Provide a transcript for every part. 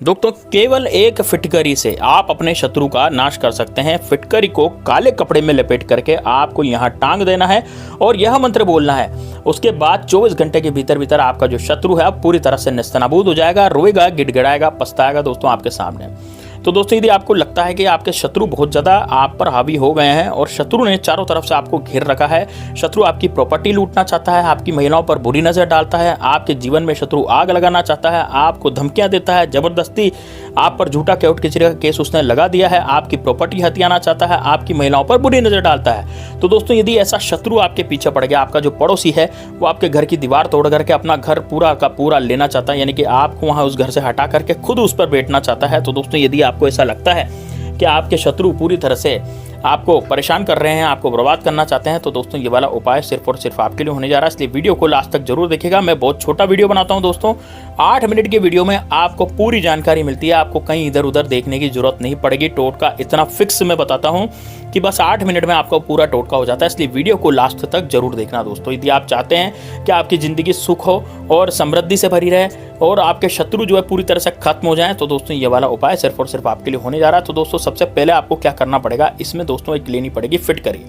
दोस्तों केवल एक फिटकरी से आप अपने शत्रु का नाश कर सकते हैं। फिटकरी को काले कपड़े में लपेट करके आपको यहाँ टांग देना है और यह मंत्र बोलना है। उसके बाद 24 घंटे के भीतर भीतर आपका जो शत्रु है पूरी तरह से नेस्तनाबूद हो जाएगा, रोएगा, गिड़गिड़ाएगा, पछताएगा दोस्तों आपके सामने। तो दोस्तों यदि आपको लगता है कि आपके शत्रु बहुत ज़्यादा आप पर हावी हो गए हैं और शत्रु ने चारों तरफ से आपको घेर रखा है, शत्रु आपकी प्रॉपर्टी लूटना चाहता है, आपकी महिलाओं पर बुरी नज़र डालता है, आपके जीवन में शत्रु आग लगाना चाहता है, आपको धमकियां देता है, ज़बरदस्ती आप पर झूठा कोर्ट कचहरी का केस उसने लगा दिया है, आपकी प्रॉपर्टी हथियाना चाहता है, आपकी महिलाओं पर बुरी नज़र डालता है। तो दोस्तों यदि ऐसा शत्रु आपके पीछे पड़ गया, आपका जो पड़ोसी है वो आपके घर की दीवार तोड़ करके अपना घर पूरा का पूरा लेना चाहता है, यानी कि आपको वहाँ उस घर से हटा करके खुद उस पर बैठना चाहता है, तो दोस्तों यदि आपको ऐसा लगता है कि आपके शत्रु पूरी तरह से आपको परेशान कर रहे हैं, आपको बर्बाद करना चाहते हैं, तो दोस्तों ये वाला उपाय सिर्फ और सिर्फ आपके लिए होने जा रहा है। इसलिए वीडियो को लास्ट तक जरूर देखिएगा। मैं बहुत छोटा वीडियो बनाता हूं दोस्तों, 8 मिनट के वीडियो में आपको पूरी जानकारी मिलती है, आपको कहीं इधर उधर देखने की जरूरत नहीं पड़ेगी। टोटका इतना फिक्स मैं बताता हूं कि बस 8 मिनट में आपका पूरा टोटका हो जाता है। इसलिए वीडियो को लास्ट तक जरूर देखना दोस्तों। यदि आप चाहते हैं कि आपकी ज़िंदगी सुख हो और समृद्धि से भरी रहे और आपके शत्रु जो है पूरी तरह से खत्म हो जाए, तो दोस्तों ये वाला उपाय सिर्फ और सिर्फ आपके लिए होने जा रहा है। तो दोस्तों सबसे पहले आपको क्या करना पड़ेगा, इसमें दोस्तों एक लेनी पड़ेगी फिटकरी।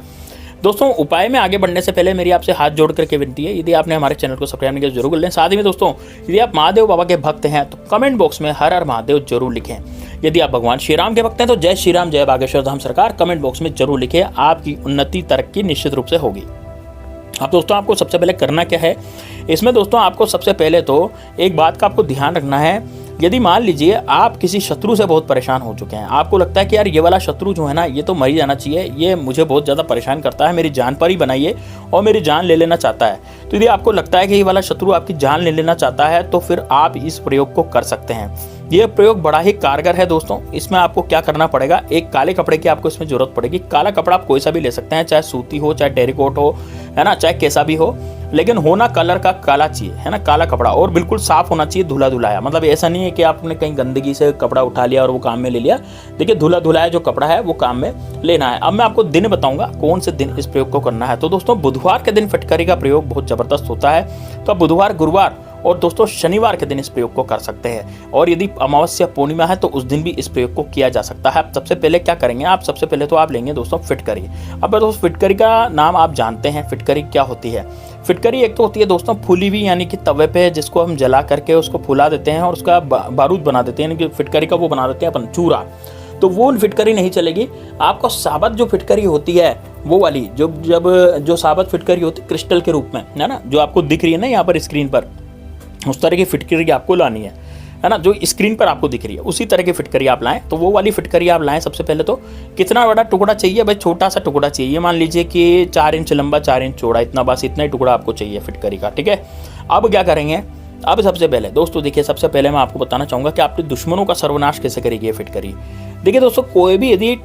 दोस्तों उपाय में आगे बढ़ने से पहले मेरी आपसे हाथ जोड़ करके विनती है, यदि आपने हमारे चैनल को सब्सक्राइब नहीं किया जरूर कर लें। साथ ही में दोस्तों यदि आप महादेव बाबा के भक्त हैं तो कमेंट बॉक्स में हर हर महादेव जरूर लिखें। यदि आप भगवान श्री राम के भक्त हैं तो जय श्री राम, जय बागेश्वर धाम सरकार कमेंट बॉक्स में जरूर लिखें। आपकी उन्नति तरक्की निश्चित रूप से होगी। अब दोस्तों आपको सबसे पहले करना क्या है, इसमें दोस्तों आपको सबसे पहले तो एक बात का आपको ध्यान रखना है। यदि मान लीजिए आप किसी शत्रु से बहुत परेशान हो चुके हैं, आपको लगता है कि यार ये वाला शत्रु जो है ना ये तो मर ही जाना चाहिए, ये मुझे बहुत ज़्यादा परेशान करता है, मेरी जान पर ही बनाइए और मेरी जान ले लेना चाहता है। तो यदि आपको लगता है कि ये वाला शत्रु आपकी जान ले लेना चाहता है तो फिर आप इस प्रयोग को कर सकते हैं। ये प्रयोग बड़ा ही कारगर है दोस्तों। इसमें आपको क्या करना पड़ेगा, एक काले कपड़े की आपको इसमें जरूरत पड़ेगी। काला कपड़ा आप कोई सा भी ले सकते हैं, चाहे सूती हो, चाहे टेरिकॉट हो, है ना, चाहे कैसा भी हो, लेकिन होना कलर का काला चाहिए, है ना, काला कपड़ा, और बिल्कुल साफ होना चाहिए, धुला धुलाया। मतलब ऐसा नहीं है कि आपने कहीं गंदगी से कपड़ा उठा लिया और वो काम में ले लिया। देखिए धुला धुलाया जो कपड़ा है वो काम में लेना है। अब मैं आपको दिन बताऊंगा कौन से दिन इस प्रयोग को करना है। तो दोस्तों बुधवार के दिन फिटकरी का प्रयोग बहुत जबरदस्त होता है, तो आप बुधवार, गुरुवार और दोस्तों शनिवार के दिन इस प्रयोग को कर सकते हैं। और यदि अमावस्या पूर्णिमा है तो उस दिन भी इस प्रयोग को किया जा सकता है। सबसे पहले क्या करेंगे, आप सबसे पहले तो आप लेंगे दोस्तों फिटकरी। अब दोस्तों फिटकरी का नाम आप जानते हैं, फिटकरी क्या होती है। फिटकरी एक तो होती है दोस्तों फूली हुई, यानी कि तवे पे जिसको हम जला करके उसको फुला देते हैं और उसका बारूद बना देते हैं, यानी कि फिटकरी का वो बना देते हैं अपन चूरा। तो वो फिटकरी नहीं चलेगी। आपको साबत जो फिटकरी होती है वो वाली जो साबत फिटकरी होती है क्रिस्टल के रूप में, है ना, जो आपको दिख रही है ना यहाँ पर स्क्रीन पर, उस तरह की फिटकरी आपको लानी है ना, जो स्क्रीन पर आपको दिख रही है उसी तरह की फिटकरी आप लाएं। तो वो वाली फिटकरी आप लाएं। सबसे पहले तो कितना बड़ा टुकड़ा चाहिए भाई, छोटा सा टुकड़ा चाहिए, मान लीजिए कि 4 इंच लंबा 4 इंच चौड़ा, इतना बस इतना ही टुकड़ा आपको चाहिए फिटकरी का, ठीक है। अब क्या करेंगे, अब सबसे पहले दोस्तों देखिए, सबसे पहले मैं आपको बताना चाहूँगा कि आपके दुश्मनों का सर्वनाश कैसे करेगी ये फिटकरी। देखिए दोस्तों कोई भी यदि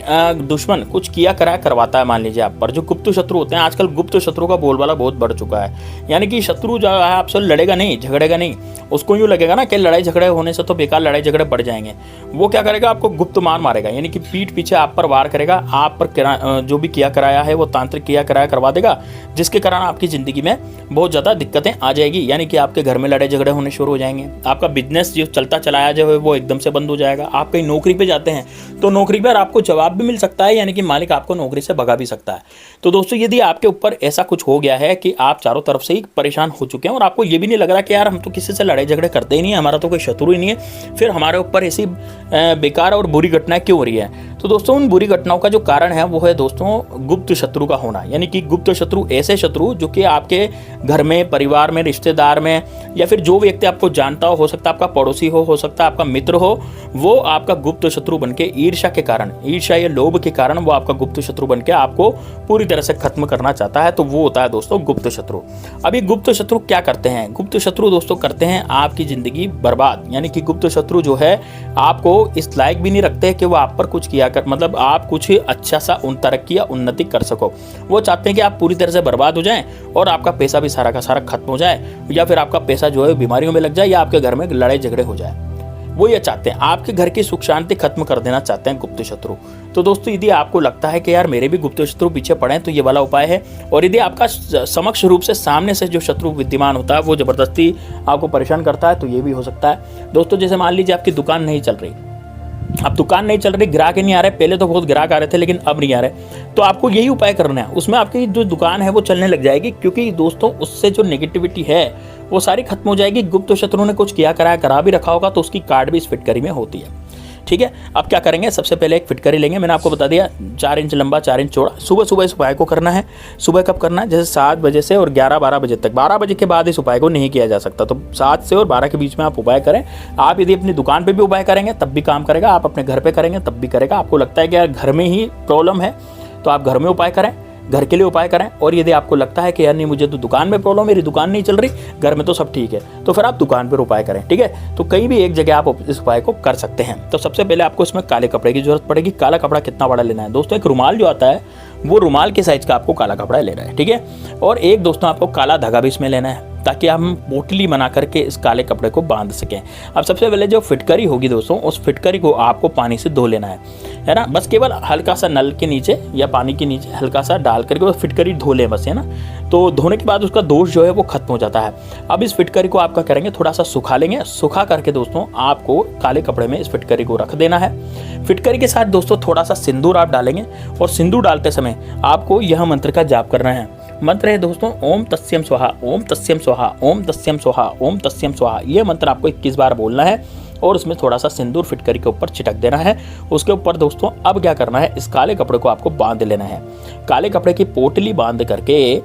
दुश्मन कुछ किया कराया करवाता है, मान लीजिए आप पर, जो गुप्त शत्रु होते हैं, आजकल गुप्त शत्रु का बोलबाला बहुत बढ़ चुका है। यानी कि शत्रु जो है आपसे लड़ेगा नहीं, झगड़ेगा नहीं, उसको यूँ लगेगा ना कि लड़ाई झगड़े होने से तो बेकार, लड़ाई झगड़े बढ़ जाएंगे। वो क्या करेगा, आपको गुप्त मार मारेगा, यानी कि पीठ पीछे आप पर वार करेगा, आप पर जो भी किया कराया है वो तांत्रिक किया कराया करवा देगा, जिसके कारण आपकी ज़िंदगी में बहुत ज़्यादा दिक्कतें आ जाएगी। यानी कि आपके घर में लड़ाई झगड़े होने शुरू हो जाएंगे, आपका बिजनेस जो चलता चलाया जो है वो एकदम से बंद हो जाएगा। आप कहीं नौकरी पे जाते हैं तो नौकरी पर आपको जवाब भी मिल सकता है, यानी कि मालिक आपको नौकरी से भगा भी सकता है। तो दोस्तों यदि आपके ऊपर ऐसा कुछ हो गया है कि आप चारों तरफ से ही परेशान हो चुके हैं और आपको ये भी नहीं लग रहा कि यार हम तो किसी से लड़ाई झगड़े करते ही नहीं है, हमारा तो कोई शत्रु ही नहीं है, फिर हमारे ऊपर ऐसी बेकार और बुरी घटनाएं क्यों हो रही है। तो दोस्तों उन बुरी घटनाओं का जो कारण है वो है दोस्तों गुप्त शत्रु का होना। यानी कि गुप्त शत्रु ऐसे शत्रु जो कि आपके घर में, परिवार में, रिश्तेदार में, या फिर जो व्यक्ति आपको जानता हो सकता है आपका पड़ोसी हो सकता है आपका मित्र हो, वो आपका गुप्त शत्रु बनके ईर्ष्या के कारण, ईर्ष्या या लोभ के कारण वो आपका गुप्त शत्रु बनके आपको पूरी तरह से खत्म करना चाहता है। तो वो होता है दोस्तों गुप्त शत्रु। अब ये गुप्त शत्रु क्या करते हैं, गुप्त शत्रु दोस्तों करते हैं आपकी जिंदगी बर्बाद। यानी कि गुप्त शत्रु जो है आपको इस लायक भी नहीं रखते कि वो आप पर कुछ किया कर, मतलब आप कुछ अच्छा सा तरक्की या उन्नति कर सको। वो चाहते हैं कि आप पूरी तरह से बर्बाद हो जाएं और आपका पैसा भी सारा का सारा खत्म हो जाए, या फिर आपका पैसा जो है बीमारियों में लग जाए, या आपके घर में लड़ाई झगड़े हो जाए। वो ये चाहते हैं, आपके घर की सुख शांति खत्म कर देना चाहते हैं गुप्त शत्रु। तो दोस्तों यदि आपको लगता है कि यार मेरे भी गुप्त शत्रु पीछे पड़े हैं, तो ये वाला उपाय है। और यदि आपका समक्ष रूप से सामने से जो शत्रु विद्यमान होता है वो जबरदस्ती आपको परेशान करता है, तो ये भी हो सकता है। दोस्तों जैसे मान लीजिए आपकी दुकान नहीं चल रही, अब दुकान नहीं चल रही, ग्राहक ही नहीं आ रहे, पहले तो बहुत ग्राहक आ रहे थे लेकिन अब नहीं आ रहे, तो आपको यही उपाय करना है। उसमें आपकी जो दुकान है वो चलने लग जाएगी, क्योंकि दोस्तों उससे जो नेगेटिविटी है वो सारी खत्म हो जाएगी। गुप्त शत्रु ने कुछ किया कराया करा भी रखा होगा, तो उसकी कार्ड भी इस फिटकरी में होती है। ठीक है, अब क्या करेंगे, सबसे पहले एक फिटकरी लेंगे, मैंने आपको बता दिया 4 इंच लंबा 4 इंच चौड़ा। सुबह सुबह इस उपाय को करना है। सुबह कब करना है, जैसे 7 बजे से और 11-12 बजे तक। 12 बजे के बाद इस उपाय को नहीं किया जा सकता, तो 7 से और 12 के बीच में आप उपाय करें। आप यदि अपनी दुकान पर भी उपाय करेंगे तब भी काम करेगा, आप अपने घर पर करेंगे तब भी करेगा। आपको लगता है कि यार घर में ही प्रॉब्लम है तो आप घर में उपाय करें, घर के लिए उपाय करें। और यदि आपको लगता है कि यार नहीं मुझे तो दुकान में प्रॉब्लम, मेरी दुकान नहीं चल रही, घर में तो सब ठीक है, तो फिर आप दुकान पर उपाय करें। ठीक है, तो कहीं भी एक जगह आप इस उपाय को कर सकते हैं। तो सबसे पहले आपको इसमें काले कपड़े की जरूरत पड़ेगी। काला कपड़ा कितना बड़ा लेना है दोस्तों, एक रुमाल जो आता है वो रुमाल के साइज का आपको काला कपड़ा लेना है। ठीक है, और एक दोस्तों आपको काला धागा भी इसमें लेना है, ताकि हम पोटली बना करके इस काले कपड़े को बांध सकें। अब सबसे पहले जो फिटकरी होगी दोस्तों, उस फिटकरी को आपको पानी से धो लेना है ना। बस केवल हल्का सा नल के नीचे या पानी के नीचे हल्का सा डाल करके वो फिटकरी धो लें बस, है ना। तो धोने के बाद उसका दोष जो है वो खत्म हो जाता है। अब इस फिटकरी को आपका करेंगे थोड़ा सा सुखा लेंगे। सुखा करके दोस्तों आपको काले कपड़े में इस फिटकरी को रख देना है। फिटकरी के साथ दोस्तों थोड़ा सा सिंदूर आप डालेंगे, और सिंदूर डालते समय आपको यह मंत्र का जाप करना है। मंत्र है दोस्तों ओम तस्यम स्वाहा, ओम तस्यम स्वाहा, ओम तस्यम स्वाहा, ओम तस्यम स्वाहा। यह मंत्र आपको 21 बार बोलना है, और उसमें थोड़ा सा सिंदूर फिटकरी के ऊपर छिटक देना है। उसके ऊपर दोस्तों अब क्या करना है, इस काले कपड़े को आपको बांध लेना है। काले कपड़े की पोटली बांध करके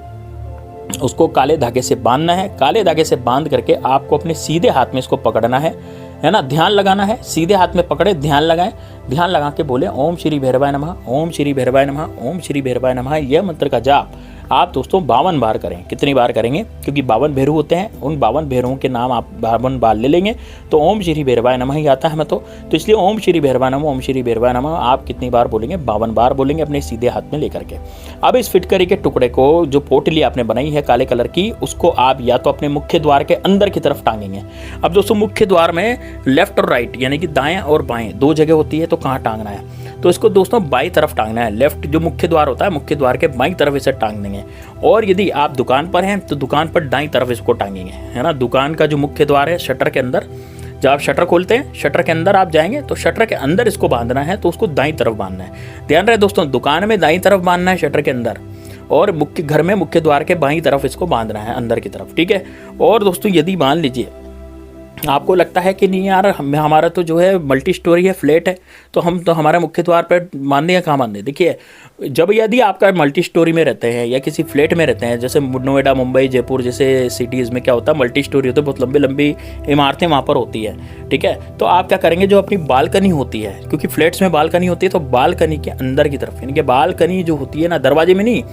उसको काले धागे से बांधना है। काले धागे से बांध करके आपको अपने सीधे हाथ में इसको पकड़ना है ना, ध्यान लगाना है। सीधे हाथ में पकड़े, ध्यान लगाएं, ध्यान लगा के बोले ओम श्री भैरवाय नमः, ओम श्री भैरवाय नमः, ओम श्री भैरवाय नमः। यह मंत्र का जाप आप दोस्तों 52 बार करें। कितनी बार करेंगे, क्योंकि 52 भैरव होते हैं, उन 52 भैरवों के नाम आप 52 बार ले लेंगे तो ओम श्री भैरवाय नमः ही आता है हमें तो इसलिए ओम श्री भैरवाय नमः, ओम श्री भैरवाय नमः आप कितनी बार बोलेंगे, 52 बार बोलेंगे अपने सीधे हाथ में लेकर के। अब इस फिटकरी के टुकड़े को, जो पोटली आपने बनाई है काले कलर की, उसको आप या तो अपने मुख्य द्वार के अंदर की तरफ टांगेंगे। अब दोस्तों मुख्य द्वार में लेफ्ट और राइट यानी कि दाएं और बाएं 2 जगह होती है, तो कहाँ टांगना है, तो इसको दोस्तों बाईं तरफ टांगना है। लेफ्ट जो मुख्य द्वार होता है, मुख्य द्वार के बाईं तरफ इसे टांग देंगे। और यदि आप दुकान पर हैं तो दुकान पर दाईं तरफ इसको टांगेंगे, है ना। दुकान का जो मुख्य द्वार है शटर के अंदर, जब आप शटर खोलते हैं शटर के अंदर आप जाएंगे तो शटर के अंदर इसको बांधना है, तो उसको दाईं तरफ बांधना है। ध्यान रहे दोस्तों, दुकान में दाईं तरफ बांधना है शटर के अंदर, और मुख्य घर में मुख्य द्वार के बाईं तरफ इसको बांधना है अंदर की तरफ। ठीक है, और दोस्तों यदि मान लीजिए आपको लगता है कि नहीं यार हमारा तो जो है मल्टी स्टोरी है, फ्लैट है, तो हम तो हमारे मुख्य द्वार पर बांधे या कहाँ बांधे। देखिए, जब यदि आपका मल्टी स्टोरी में रहते हैं या किसी फ्लैट में रहते हैं, जैसे नोएडा, मुंबई, जयपुर जैसे सिटीज़ में क्या होता है, मल्टी स्टोरी होती है, बहुत लंबी लंबी इमारतें वहाँ पर होती है। ठीक है, तो आप क्या करेंगे, जो अपनी बालकनी होती है, क्योंकि फ्लैट्स में बालकनी होती है, तो बालकनी के अंदर की तरफ, यानी कि बालकनी जो होती है ना, दरवाजे में नहीं,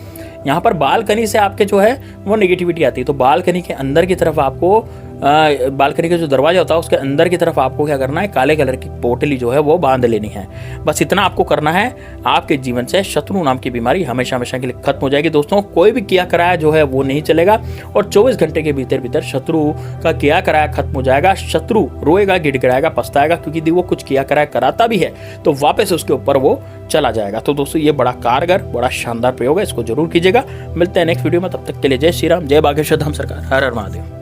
यहाँ पर बालकनी से आपके जो है वो नेगेटिविटी आती है, तो बालकनी के अंदर की तरफ आपको बालकनी का जो दरवाजा होता है उसके अंदर की तरफ आपको क्या करना है, काले कलर की पोटली जो है वो बांध लेनी है। बस इतना आपको करना है, आपके जीवन से शत्रु नाम की बीमारी हमेशा हमेशा के लिए खत्म हो जाएगी। दोस्तों कोई भी किया कराया जो है वो नहीं चलेगा, और 24 घंटे के भीतर भीतर शत्रु का किया कराया खत्म हो जाएगा। शत्रु रोएगा, गिड़गिड़ाएगा, पछताएगा, क्योंकि यदि वो कुछ किया कराया कराता भी है तो वापस उसके ऊपर वो चला जाएगा। तो दोस्तों ये बड़ा कारगर, बड़ा शानदार प्रयोग है, इसको जरूर कीजिएगा। मिलते हैं नेक्स्ट वीडियो में, तब तक के लिए जय श्री राम, जय बागेश्वर धाम सरकार, हर हर महादेव।